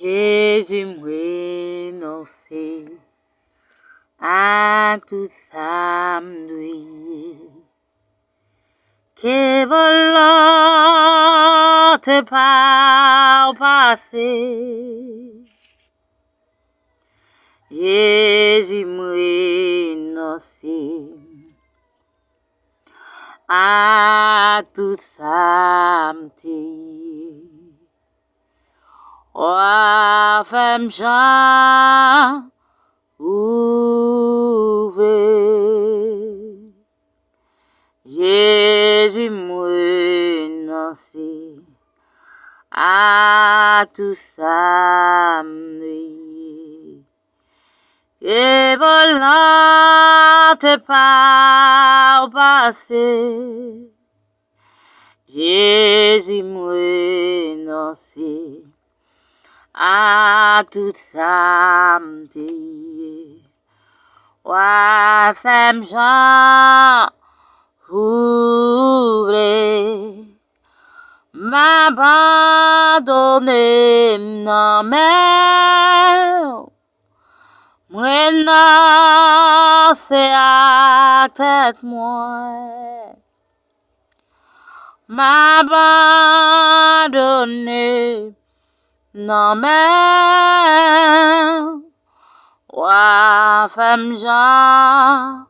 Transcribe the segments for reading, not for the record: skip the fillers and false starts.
Jésus m'renoncer à tout ça m'douille. Que volonté par passer. Jésus m'renoncer à tout ça m'douille. Oh, femme Jean, ouvre. Jésus m'renoncer à tout ça m'nuit. Que volonté par passer. Jésus m'renoncer à tout ça m'dit. Ouais, femme Jean, ouvrez, m'abandonner, non mais, maintenant c'est à tête moi, m'abandonner, non mais, ouais, femme Jean,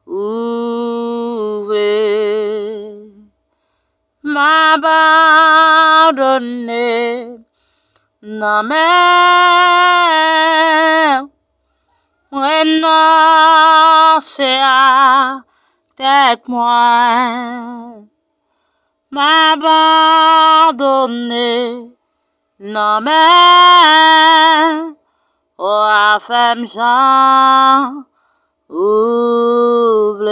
ouvrez, m'abandonner, non mais, renoncer à tête moi, m'abandonner, non mais, oh, femme Jean, ouvre.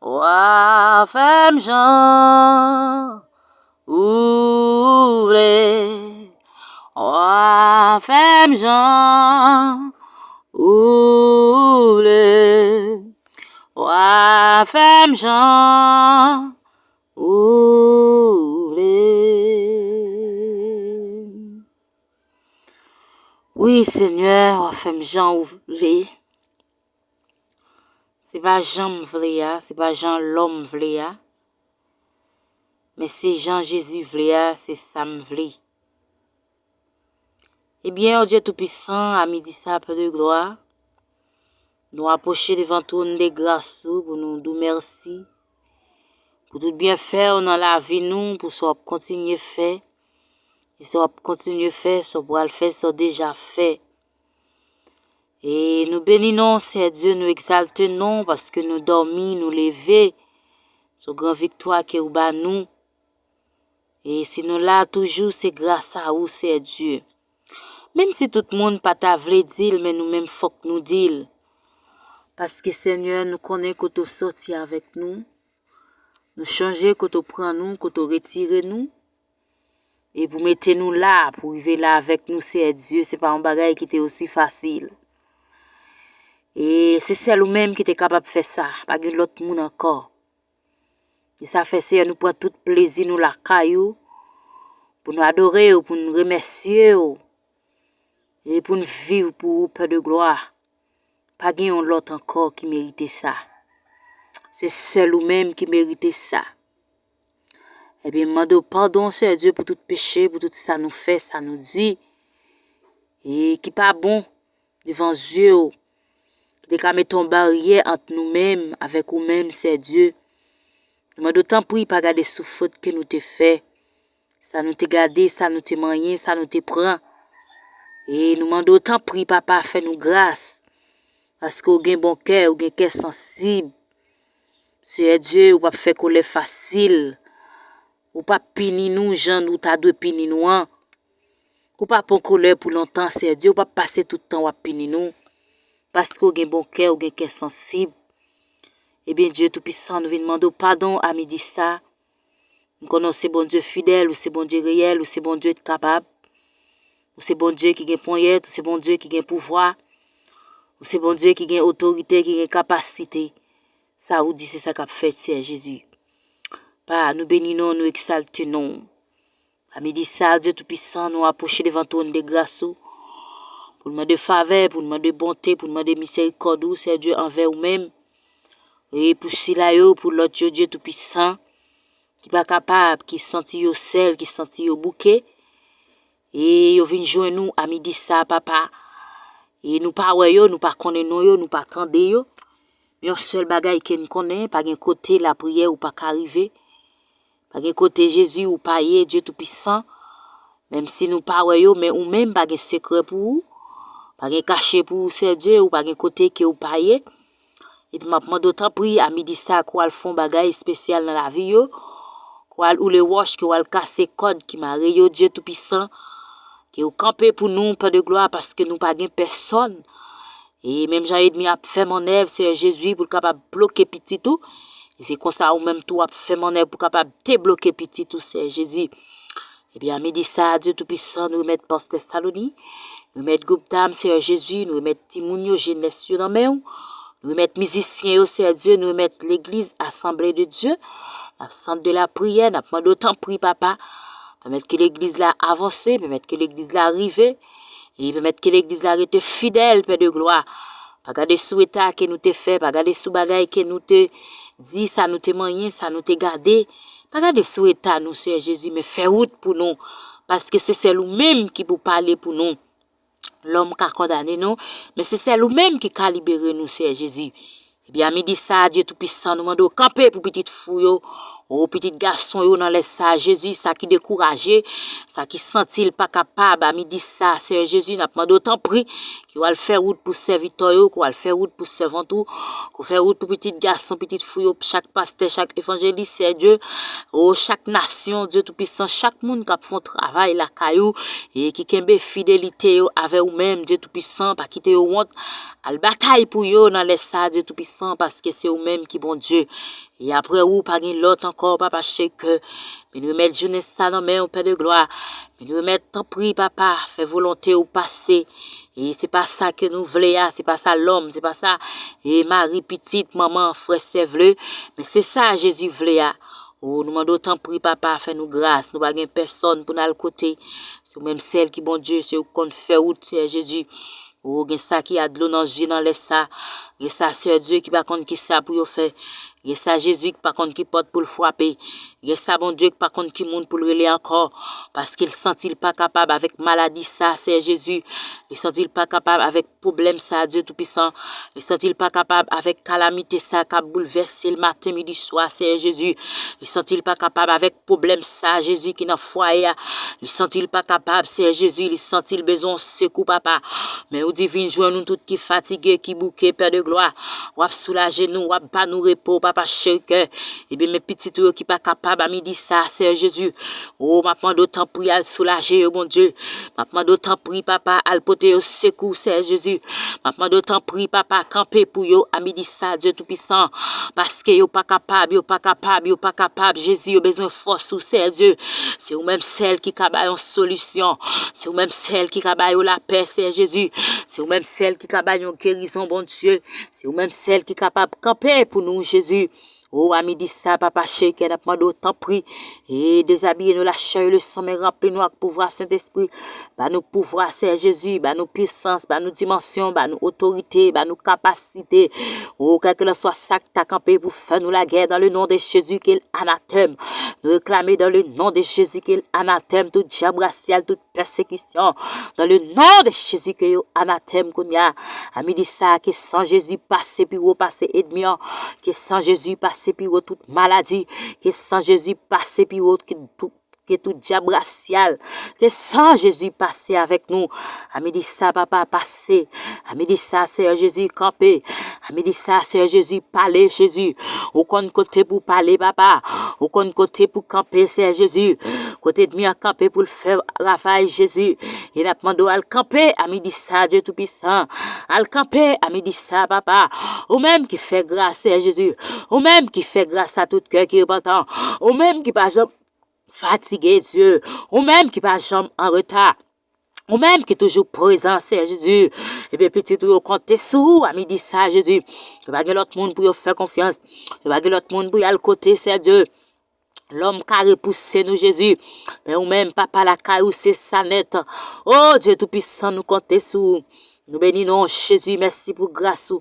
Oh, femme Jean, ouvre. Oh, femme Jean, ouvre. Oh, femme Jean, ouvre. Oui, Seigneur, oh, femme Jean, ouvre. C'est pas Jean vle, c'est pas Jean l'homme vle, mais c'est Jean Jésus vle, c'est ça vle. Eh bien, oh Dieu Tout-Puissant, à midi ça, peu de gloire, nous approcher devant toi de grâce pour nous dire merci, pour tout bien faire dans la vie nous, pour soit continuer faire, et soit continuer faire, soit pour le faire, soit déjà fait. Et nous bénissons, c'est Dieu, nous exaltons parce que nous dormis, nous lever, sur grande victoire que nous nous. Et si nous là toujours, c'est grâce à vous, c'est Dieu. Même si tout le monde pas t'a vle dire, mais nous même faut que nous dire. Parce que Seigneur, nous connaissons que tu sorti avec nous. Nous changer que tu prends nous, que tu retire nous. Et pour mettre nous là, pour vivre là avec nous, c'est Dieu. C'est pas un bagage qui était aussi facile. Et c'est celle ou même qui était capable de faire ça. Pas que l'autre monde encore. Et ça fait ça, nous prend tout plaisir, nous la caillou. Pour nous adorer, pour nous remercier. Et pour nous vivre pour peu de gloire. Pas qu'il y ait l'autre encore qui méritait ça. C'est seul ou même qui méritait ça. Eh bien, demande pardon, Seigneur Dieu, pour tout péché, pour tout ça nous fait, ça nous dit. Et qui pas bon devant Dieu. Qui te mettre ton barrière entre nous-mêmes, avec nous-mêmes, c'est Dieu. Nous demandons tant pour pas garder sous faute que nous te fait. Ça nous te gardé, ça nous te moyen, ça nous te prend. Et nous demandons tant pour papa, fait nous grâce. Parce qu'on a un bon cœur, on a un cœur sensible. C'est Dieu, ou pas faire coller facile. Ou pas punir nous, gens, nous t'a dû punir nous. Ou pas pour colère pour longtemps, c'est Dieu, ou pas passer tout le temps à punir nous. Parce qu'on a un bon cœur, on a un cœur sensible. Eh bien, Dieu Tout-Puissant, nous demandons pardon à midi ça. Nous connaissons bon Dieu fidèle, ou c'est bon Dieu réel, ou c'est bon Dieu capable. Ou c'est bon Dieu qui a poignette, ou c'est bon Dieu qui a pouvoir. Ou c'est bon Dieu qui a autorité, qui a capacité. Ça vous dit, c'est ça qu'a fait, c'est Jésus. Nous bénissons, nous exaltons. À midi ça, Dieu Tout-Puissant, nous approcher devant ton de grâce, pour demander faveur, pour demander bonté, pour demander miséricorde, c'est Dieu envers nous-mêmes. Et pour cela, pour l'autre Dieu Tout-Puissant, qui pas capable, qui senti yo sel, qui senti yo bouquet. Et yo vinn joindre nous à midi ça, papa. Et nous pas ouais yo, nous pas connaît yo, nous pas tande yo. Yon seul bagay que nous connaît, pas gen côté la prière ou pas qu'arriver. Pas gen côté Jésus ou pas yé Dieu Tout-Puissant. Même si nous pas ouais yo, mais ou même pas gen secret pour vous. Pas gen caché pour vous, c'est Dieu, ou pas gen côté que ou pas yé. Et puis, m'a d'autant pris à midi ça, quoi, le font bagay spécial dans la vie, yo. Quoi, ou le wash, qui ou le casser code, qui m'a yo, Dieu Tout-Puissant, qui ou campé pour nous, pas de gloire, parce que nous pas gen personne. Et même Jean-Edmi a fait mon œuvre, c'est Jésus, pour capable bloquer petit tout. Et c'est comme ça, ou même tout a fait mon œuvre, pour capable débloquer petit tout, c'est Jésus. Et bien, à midi ça, Dieu Tout-Puissant, nous remettre Poste Thessalonique, nous remettre groupe d'âme, c'est Jésus, nous remettre Timounio, jeunesse, dans main. Nous remettre musiciens au Seigneur Dieu, nous remettre l'église, assemblée de Dieu, la centre de la prière, nous demandons autant prier, papa, permettre que l'église là avance, permettre que l'église là arrive, et permettre que l'église là reste fidèle, Père de gloire. Pas garder sous état que nous te fait, pas garder sous bagaille que nous te dit, ça nous te moyen, ça nous te gardé. Pas garder sous état nous, Seigneur Jésus, mais fais route pour nous, parce que c'est nous-mêmes qui pour parler pour nous. L'homme qui a condamné nous, mais c'est celle-même qui a libéré nous, c'est Jésus. Eh bien, à midi ça, Dieu Tout-Puissant, nous demande camper pour petite fouille, oh, petit garçon, yo, dans les ça, Jésus, ça qui découragé, ça qui sentit pas capable, à midi ça, c'est Jésus, n'a demandé autant pris, qui va le faire route pour serviteur, qui va le faire route pour servant tout, qui va faire route pour petit garçon, petite fouille, chaque pasteur, chaque évangéliste, c'est Dieu, oh, chaque nation, Dieu Tout-Puissant, chaque monde qui a fait un travail, la caillou, et qui kembe fidélité, avec vous-même, Dieu Tout-Puissant, pas quitter au honte, al bataille pour yo, dans les ça, Dieu Tout-Puissant, parce que c'est vous-même qui bon Dieu. Et après, ou pas l'autre encore, papa, que mais nous mettre jeunesse ça dans main au Père de gloire. Mais nous mettre ton prix, papa, fait volonté au passé. Et c'est pas ça que nous voulons, c'est pas ça l'homme, c'est pas ça. Et Marie, petite, maman, frère, sèvle, mais c'est ça Jésus voulait. Oh, nous demandons autant prix, papa, fais nous grâce, nous n'avons personne pour nous le côté. C'est même celle qui, bon Dieu, c'est qu'on fait route, c'est Jésus. Oh, gen ça qui a de l'eau dans les yeux, dans les ça. Gen ça, c'est Dieu qui par contre qui ça pour y faire. Gen ça, Jésus qui par contre qui porte pour le frapper. Gen ça, bon Dieu qui par contre qui monte pour le relayer encore. Parce qu'il sentit pas capable avec maladie ça, c'est Jésus. Il sentit pas capable avec problème ça, Dieu Tout-Puissant. Il sentit pas capable avec calamité ça, qui a bouleversé le matin, midi, soir, c'est Jésus. Il sentit pas capable avec problème ça, Jésus qui n'a foyer. Il sentit pas capable, c'est Jésus. Il sentit besoin secours, papa. Mais au divin, joint nous tout qui fatigué, qui bouqué, Père de gloire. Wap soulager nous, wap pas nous repos, papa chéri. Et bien, mes petits tout qui pas capable à midi ça, c'est Jésus. Oh, m'a demandé autant pour y soulager, oh mon Dieu. M'a demandé autant pour papa, al poter au secours, c'est Jésus. M'a demandé autant pour papa, camper pour yo, à midi ça, Dieu Tout-Puissant. Parce que yo pas capable, yo pas capable, yo pas capable. Jésus, yo besoin de force, ou c'est Dieu. C'est ou même celle qui cabaye en solution. C'est ou même celle qui cabaye la paix, c'est Jésus. C'est ou même celle qui cabaye en guérison, bon Dieu. C'est ou même celle qui est capable de camper pour nous, Jésus. Oh, à midi ça, papa chéri, n'a pas d'autant pris. Et déshabiller nous la chair, le sang, mais remplis-nous avec pouvoir Saint-Esprit. Bah, nous pouvoir, c'est Jésus. Bah, nous puissance, bah, nous dimension, bah, nous autorité, bah, nous capacité. Oh, quel que soit ça que t'as campé pour faire nous la guerre dans le nom de Jésus, qu'il anathème. Nous réclamer dans le nom de Jésus, qu'il anathème, tout diable racial, toute persécution. Dans le nom de Jésus, qu'il anathème, qu'on y a. À midi ça, que sans Jésus passer, puis repasser ennemi, que sans Jésus passer, puis toute maladie, que sans Jésus passer, puis que tout diable racial, que sans Jésus passer avec nous. À midi ça, papa, passer. À midi ça, c'est Jésus camper. À midi ça, c'est Jésus parler, Jésus. Au côté pour parler, papa. Au côté pour camper, c'est Jésus. Côté de à camper pour le faire Raphaël, Jésus. Il a demandé à le camper. À midi ça, Dieu Tout-Puissant. À le camper. À midi ça, papa. Au même qui fait grâce, c'est Jésus. Au même qui fait grâce à tout cœur qui est repentant. Au même qui pas fatigué, Dieu, ou même qui pas jamais en retard, ou même qui est toujours présent, c'est Jésus. Et bien, petit tout, comptez sous, à midi ça, Jésus. Il va y avoir l'autre monde pour y faire confiance. Il va y avoir l'autre monde pour y aller côté, c'est Dieu. L'homme qui a repoussé nous, Jésus. Mais ou même, papa, la caillou, c'est sa net. Oh, Dieu Tout-Puissant, nous comptons sur. Nous bénissons, Jésus. Merci pour grâce.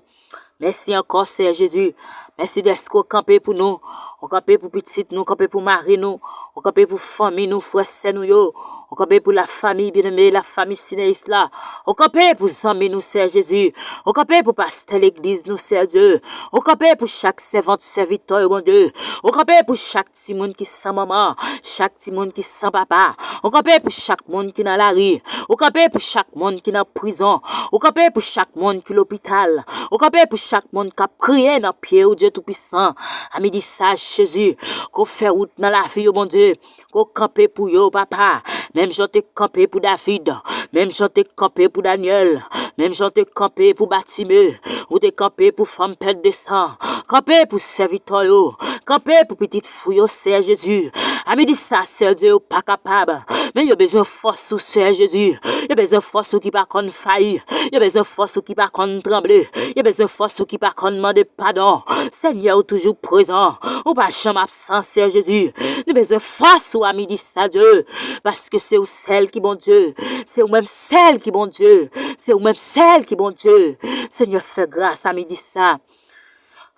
Merci encore, Seigneur Jésus. Merci d'être campé pour nous. On campé pour petite nous, campé pour mari nous. On campé pour famille nous, frères nous yo. On campé pour la famille bien-aimée, la famille sinéiste là. On campé pour amis nous, Seigneur Jésus. On campé pour pasteur l'église nous, Seigneur Dieu. On campé pour chaque servante, serviteur, bon Dieu. On campé pour chaque petit monde qui sent maman, chaque petit monde qui sent papa. On campé pour chaque monde qui dans la rue. On campé pour chaque monde qui dans prison. On campé pour chaque monde qui l'hôpital. On campé pour chaque monde qui a crié dans pied au Dieu Tout-Puissant. À midi ça, Jésus, qu'on fait route dans la vie, bon Dieu, qu'on campe pour yo, papa. Même j'en t'ai campé pour David, même j'en t'ai campé pour Daniel, même j'en t'ai campé pour Batimé, ou t'es campé pour femme pète de sang, campé pour serviteur yo, campé pour petite fouille au Seigneur Jésus. À midi ça, Seigneur Dieu, pas capable, mais y'a besoin de force au Seigneur Jésus, y'a besoin de force qui pas qu'on faillir, y'a besoin de force qui pas qu'on trembler, y'a besoin de force qui pas qu'on demander pardon. Seigneur, toujours présent, on pas jamais absent, Seigneur Jésus. Nous besoin face ou à midi ça, Dieu, parce que c'est ou celle qui bon Dieu, c'est ou même celle qui bon Dieu, c'est ou même celle qui bon Dieu. Seigneur, fais grâce à midi ça.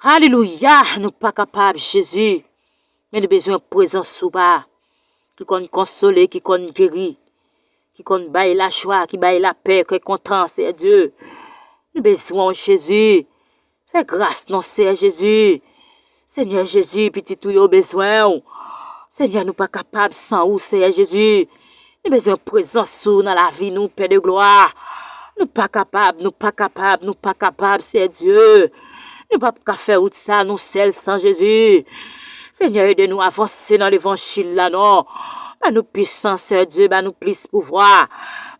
Alléluia, nous pas capables, Jésus, mais nous besoin de présence ou pas, qui qu'on consoler, qui qu'on guérir, qui qu'on baille la joie, qui baille la paix, qui est content, c'est Dieu. Nous besoin Jésus. Fais grâce, non, Seigneur Jésus. Seigneur Jésus, petit tout yo besoin. Seigneur, nous pas capables sans ou, Seigneur Jésus. Nous besoin de présence dans la vie, nous, Père de gloire. Nous pas capables, nous pas capables, nous pas capables, c'est Dieu. Nous pas qu'à faire tout ça, nous seuls sans Jésus. Seigneur, aide-nous à avancer dans l'évangile là, non. Pas nous puissance, Seigneur Dieu, pas nous plus pouvoir.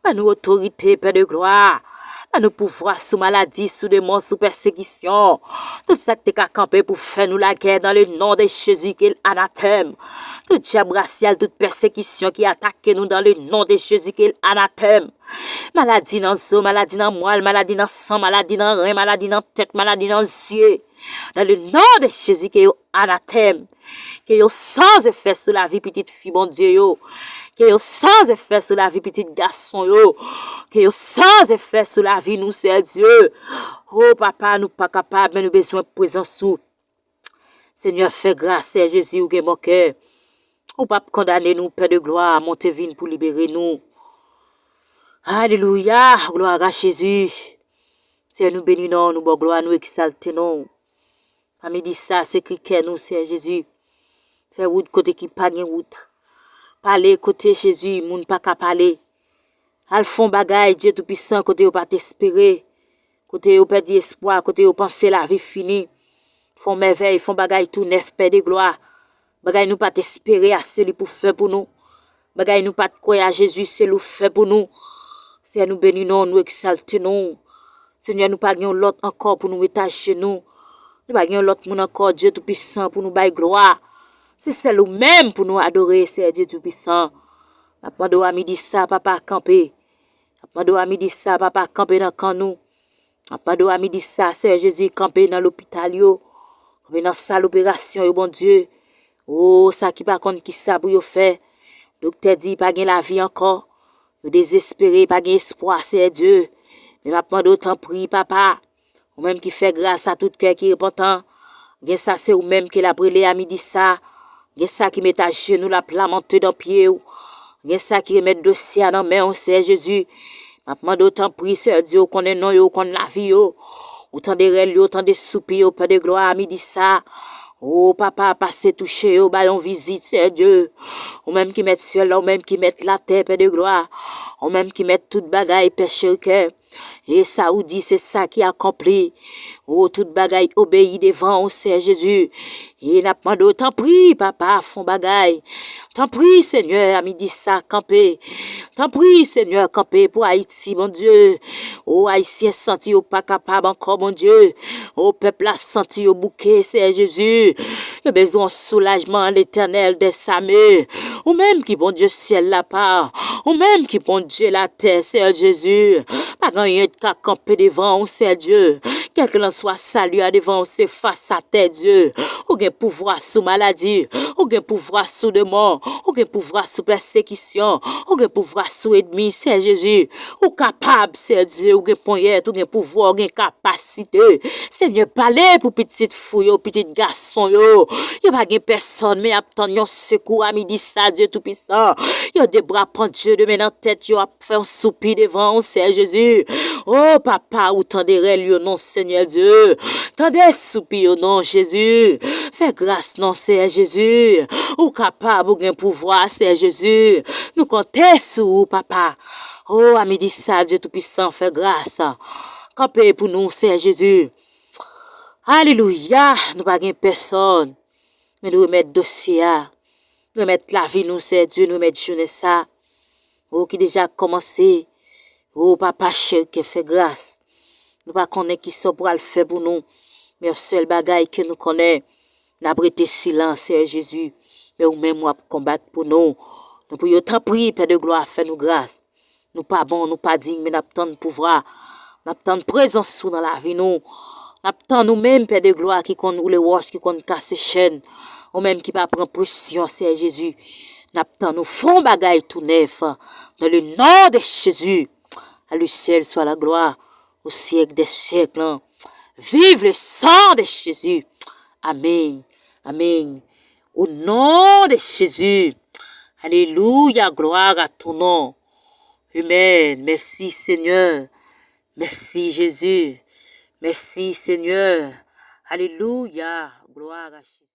Pas nous autorité, Père de gloire. À nous pouvoir sous maladie, sous démons, sous persécution. Tout ça que tu as campé pour faire nous la guerre dans le nom de Jésus qui est anathème. Tout diable racial, toute persécution qui attaque nous dans le nom de Jésus qui est anathème. Maladie dans le dos, maladie dans le moelle, maladie dans le sang, maladie dans le rein, maladie dans la tête, maladie dans les yeux. Dans le nom de Jésus qui est anathème. Qui est sans effet sur la vie petite fille, mon Dieu, yo. Qui est sans effet sur la vie petite garçon, yo. Qui est sans effet sur la vie, nous, c'est Dieu. Oh, papa, nous pas capables, mais nous besoin de présence sous. Seigneur, fais grâce, c'est Jésus, ou mon cœur. Ou pas condamner nous, Père de gloire, montez vine pour libérer nous. Alléluia, gloire à Jésus. Seigneur, nous bénissons, nous bon gloire, nous exaltons. À midi ça, c'est criquet nous, Seigneur Jésus. Faire route côté qui pas de route. Parler côté Jésus, moun pas qu'à parler. Al fond bagay, Dieu Tout-Puissant, côté ou pas t'espérer. Côté ou perdu espoir, côté ou penser la vie finie. Font merveille, font bagay tout neuf, Père de gloire. Bagay nous pas t'espérer à celui pour faire pour nous. Bagay nous pas croire à Jésus, c'est lui fait pour nous. Seigneur, nous bénissons, nous exaltons. Seigneur, nous pas l'autre encore pour nous étager nous. Nous pas l'autre monde encore, Dieu Tout-Puissant, pour nous bailler gloire. C'est celle ou même pour nous adorer, c'est Dieu Tout-Puissant. Apmando à midi ça, papa camper. Apmando à midi ça, papa camper dans camp nous. Apmando à midi ça, c'est Jésus camper dans l'hôpital yo. Camper dans salle opération yo, bon Dieu. Oh, ça qui pas contre qui ça pour yo faire. Docteur dit pas gain la vie encore. Yo désespéré, pas gain espoir, c'est Dieu. Mais apmando t'en prie, papa. Ou même qui fait grâce à tout cœur qui est repentant. Gen ça c'est ou même qui l'a brûlé à midi ça. Gen ça qui met à genoux la plamente dans pied ou. Gen ça qui remet dossier dans main, on sait Jésus. Maintenant d'autant prie, Seigneur Dieu, qu'on est non yo, qu'on la vie yo. Autant de rêves yo, autant de soupirs yo, Père de gloire à midi ça. Oh papa, passez toucher yo, bayon visite, Seigneur Dieu. Ou même qui met ciel là, ou même qui met la terre, Père de gloire. Ou même qui met toute bagaille péché au cœur. Et ça ou dit c'est ça qui accompli. Oh, toute bagaille obéit devant, on sait Jésus. Et n'a pas d'autant prie, papa, font bagaille. T'en prie, Seigneur, à midi ça, camper. T'en prie, Seigneur, camper pour Haïti, mon Dieu. Oh, Haïtien senti au pas capable encore, mon Dieu. Oh, peuple a senti au bouquet, c'est Jésus. Le besoin de soulagement, l'éternel des sameux. Ou même qui, bon Dieu, ciel la part. Ou même qui, bon Dieu, la terre, c'est Jésus. Pas gagné de camper devant, on sait Dieu. Quel que l'en soit salut à devant, c'est face à tes Dieu. Ou gen pouvoir sous maladie, ou gen pouvoir sous de mort, ou gen pouvoir sous persécution, ou gen pouvoir sous ennemi, c'est Jésus. Ou capable, c'est Dieu, ou gen poignette, ou gen pouvoir, ou gen capacité. Seigneur, parlez pour petite fouille, petit garçon, yo. Yo pas gen personne, mais attend yon secours à midi ça, Dieu tout-puissant. Yo des bras prend Dieu de main en tête, yo a fait un soupir devant, c'est Jésus. Oh, papa, ou tendez lui au nom, Seigneur Dieu. Tendez soupir au nom, Jésus. Fais grâce, non, c'est Jésus. Ou capable, ou gen pouvoir, c'est Jésus. Nous comptons sur vous, papa. Oh, à midi ça, Dieu tout-puissant, fais grâce. Campez pour nous, c'est Jésus. Alléluia, nous pas gen personne. Mais nous remettre dossier, nous remettre la vie, nous, c'est Dieu, nous remettre journée ça. Oh, qui déjà commencé. Oh, papa chéri, qui fait grâce. Nous pas connaître qui sont pour le faire pour nous. Mais le seul bagage que nous connaissons, n'a prêté silence, c'est Jésus. Mais ou même moi pour combattre pour nous. Nous pour autant prier, Père de gloire, fais nous grâce. Nous pas bon, nous pas dignes, mais nous avons de pouvoir. Nous avons de présence dans la vie, nous. Nous avons nous-mêmes, Père de gloire, qui compte ou les roches, qui compte casser chaînes. Ou même qui pas prendre pression, c'est Jésus. Nous avons nous font bagage tout neuf. Dans le nom de Jésus. À le ciel soit la gloire. Au siècle des siècles. Vive le sang de Jésus. Amen. Amen. Au nom de Jésus. Alléluia. Gloire à ton nom. Amen. Merci Seigneur. Merci Jésus. Merci Seigneur. Alléluia. Gloire à Jésus.